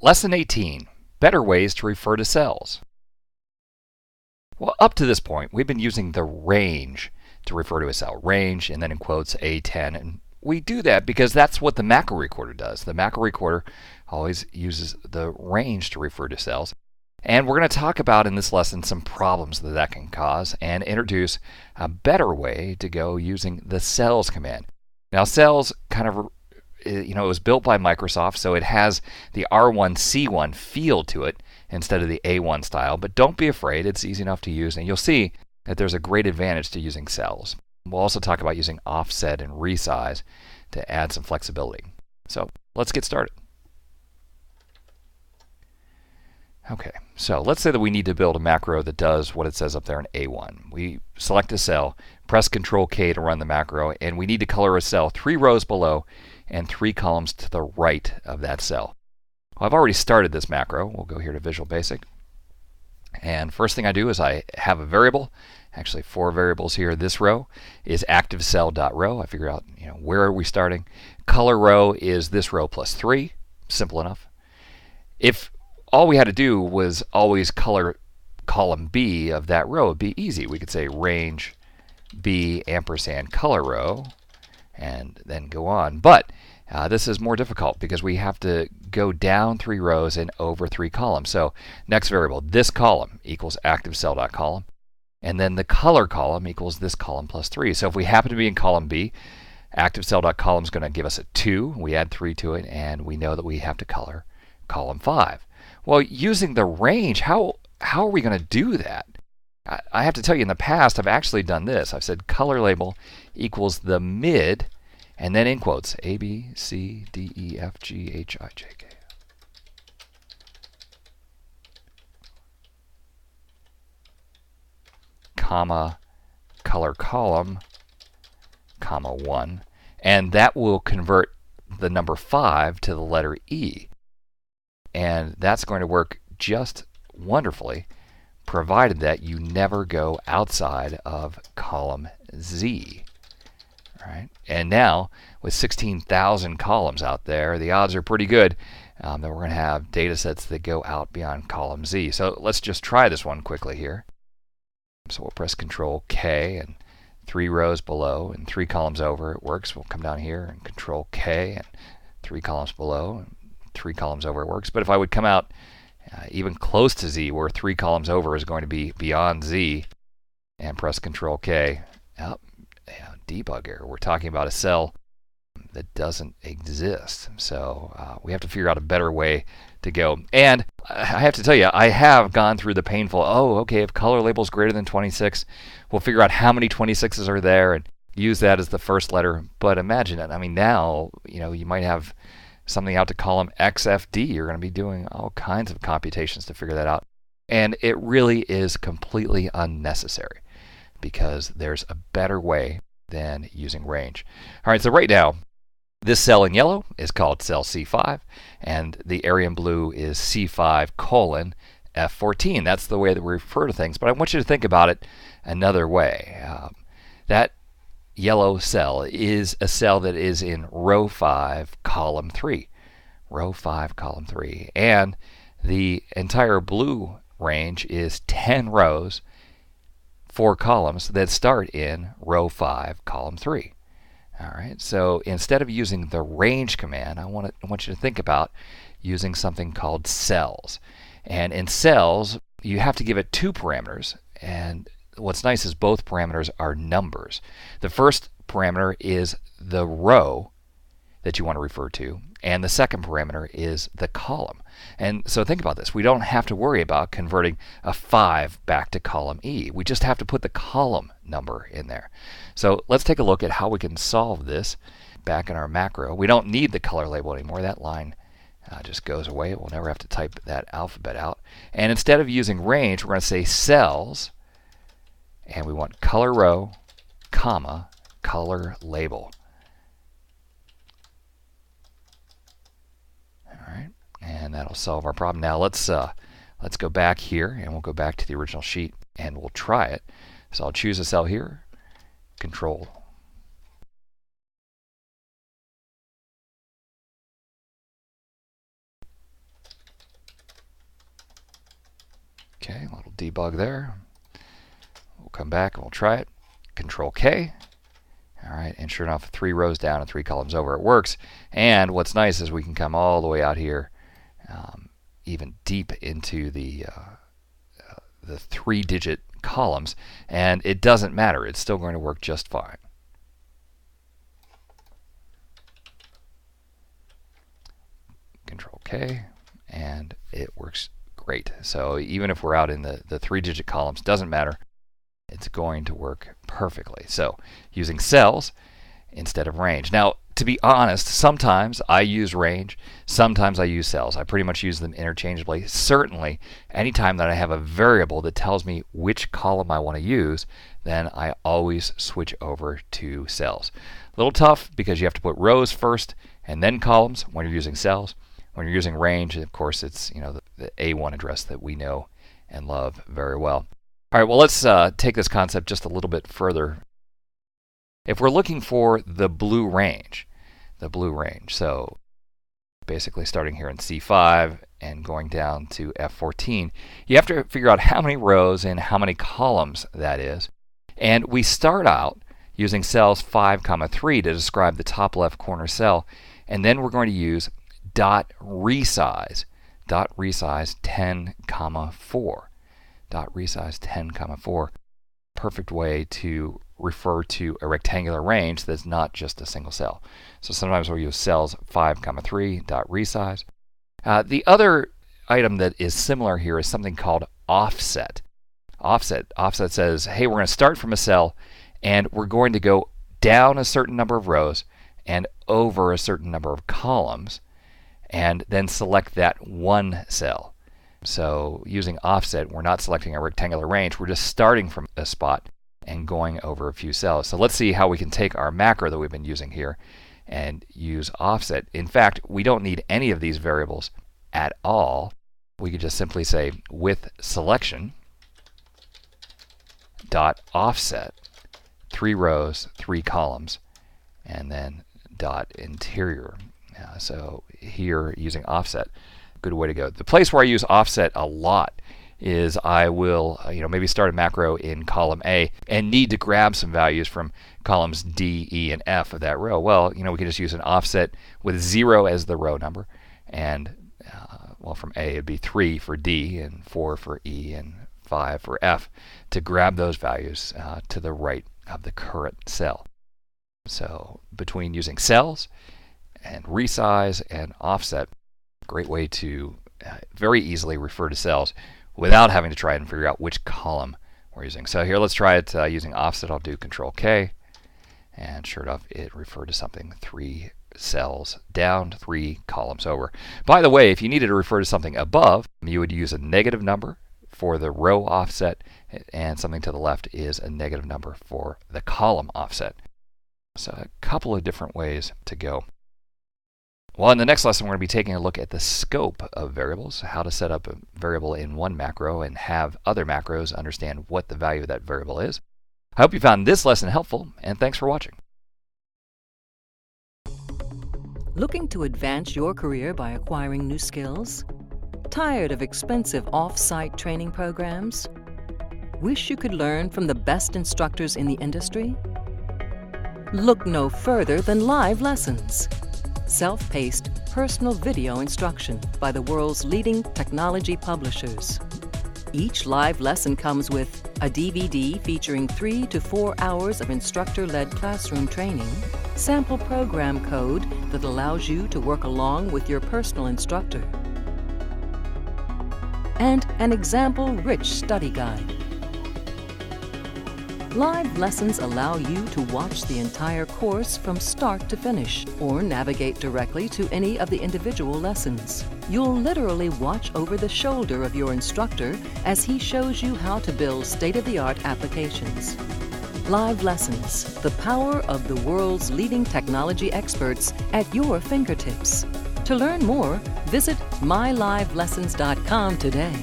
Lesson 18, Better Ways to Refer to Cells. Well, up to this point, we've been using the range to refer to a cell. Range, and then in quotes, A10. And we do that because that's what the macro recorder does. The macro recorder always uses the range to refer to cells. And we're going to talk about in this lesson some problems that can cause and introduce a better way to go using the cells command. Now, cells kind of, it was built by Microsoft, so it has the R1C1 feel to it instead of the A1 style, but don't be afraid, it's easy enough to use, and you'll see that there's a great advantage to using cells. We'll also talk about using offset and resize to add some flexibility. So let's get started. Okay, so let's say that we need to build a macro that does what it says up there in A1. We select a cell, press Control K to run the macro, and we need to color a cell 3 rows below and 3 columns to the right of that cell. Well, I've already started this macro. We'll go here to Visual Basic. And first thing I do is I have a variable, actually 4 variables here. This row is ActiveCell.row. I figure out where are we starting. Color row is this row plus 3. Simple enough. If all we had to do was always color column B of that row, it'd be easy. We could say range B ampersand color row and then go on. But this is more difficult because we have to go down 3 rows and over 3 columns. So next variable, this column equals ActiveCell.column, and then the color column equals this column plus 3. So if we happen to be in column B, ActiveCell.column is going to give us a 2. We add 3 to it, and we know that we have to color column 5. Well, using the range, how are we going to do that? I have to tell you, in the past, I've actually done this. I've said color label equals the mid, and then in quotes, A, B, C, D, E, F, G, H, I, J, K. Comma, color column, comma 1. And that will convert the number 5 to the letter E. And that's going to work just wonderfully, provided that you never go outside of column Z. All right? And now, with 16,000 columns out there, the odds are pretty good that we're going to have data sets that go out beyond column Z. So let's just try this one quickly here. So we'll press Control K, and 3 rows below and 3 columns over, it works. We'll come down here and Control K, and 3 columns below and 3 columns over, it works. But if I would come out even close to Z, where 3 columns over is going to be beyond Z, and press Control K, debug error. We're talking about a cell that doesn't exist. So we have to figure out a better way to go. And I have to tell you, I have gone through the painful, okay, if color label is greater than 26, we'll figure out how many 26s are there and use that as the first letter. But imagine it. I mean, now, you might have something out to column XFD. You're going to be doing all kinds of computations to figure that out. And it really is completely unnecessary because there's a better way than using range. All right, so right now, this cell in yellow is called cell C5, and the area in blue is C5 colon F14. That's the way that we refer to things, but I want you to think about it another way. That yellow cell is a cell that is in row 5, column 3. Row 5, column 3. And the entire blue range is 10 rows, 4 columns that start in row 5, column 3. All right, so instead of using the range command, I want you to think about using something called cells. And in cells, you have to give it 2 parameters, and what's nice is both parameters are numbers. The first parameter is the row that you want to refer to, and the second parameter is the column. And so think about this. We don't have to worry about converting a 5 back to column E. We just have to put the column number in there. So let's take a look at how we can solve this back in our macro. We don't need the color label anymore. That line just goes away. We'll never have to type that alphabet out. And instead of using range, we're going to say cells, and we want color row, comma, color label. All right, and that'll solve our problem. Now let's go back here, and we'll go back to the original sheet, and we'll try it. So I'll choose a cell here, Control. Okay, a little debug there. We'll come back and we'll try it. Control K. All right, and sure enough, 3 rows down and 3 columns over, it works. And what's nice is we can come all the way out here, even deep into the 3-digit columns, and it doesn't matter. It's still going to work just fine. Control K, and it works great. So even if we're out in the 3-digit columns, doesn't matter. It's going to work perfectly. So using cells instead of range. Now, to be honest, sometimes I use range, sometimes I use cells. I pretty much use them interchangeably. Certainly, anytime that I have a variable that tells me which column I want to use, then I always switch over to cells. A little tough because you have to put rows first and then columns when you're using cells. When you're using range, of course, it's the A1 address that we know and love very well. All right, well, let's take this concept just a little bit further. If we're looking for the blue range, so basically starting here in C5 and going down to F14, you have to figure out how many rows and how many columns that is. And we start out using cells 5, 3 to describe the top left corner cell, and then we're going to use .resize 10, 4. .resize 10, 4. Perfect way to refer to a rectangular range that's not just a single cell. So sometimes we'll use cells 5, 3 .resize. The other item that is similar here is something called offset. Offset says, hey, we're going to start from a cell and we're going to go down a certain number of rows and over a certain number of columns, and then select that one cell. So using offset, we're not selecting a rectangular range, we're just starting from a spot and going over a few cells. So let's see how we can take our macro that we've been using here and use offset. In fact, we don't need any of these variables at all. We could just simply say with selection dot offset 3 rows, 3 columns, and then dot interior. So here using offset, good way to go. The place where I use offset a lot is I will maybe start a macro in column A and need to grab some values from columns D, E, and F of that row. Well, we can just use an offset with 0 as the row number, and well, from A it'd be 3 for D and 4 for E and 5 for F to grab those values to the right of the current cell. So between using cells and resize and offset, great way to very easily refer to cells without having to try and figure out which column we're using. So here, let's try it using offset. I'll do Control K, and sure enough, it referred to something 3 cells down, 3 columns over. By the way, if you needed to refer to something above, you would use a negative number for the row offset, and something to the left is a negative number for the column offset. So a couple of different ways to go. Well, in the next lesson, we're going to be taking a look at the scope of variables, how to set up a variable in one macro and have other macros understand what the value of that variable is. I hope you found this lesson helpful, and thanks for watching. Looking to advance your career by acquiring new skills? Tired of expensive off-site training programs? Wish you could learn from the best instructors in the industry? Look no further than live lessons. Self-paced, personal video instruction by the world's leading technology publishers. Each live lesson comes with a DVD featuring 3 to 4 hours of instructor-led classroom training, sample program code that allows you to work along with your personal instructor, and an example-rich study guide. Live lessons allow you to watch the entire course from start to finish, or navigate directly to any of the individual lessons. You'll literally watch over the shoulder of your instructor as he shows you how to build state-of-the-art applications. Live lessons, the power of the world's leading technology experts at your fingertips. To learn more, visit mylivelessons.com today.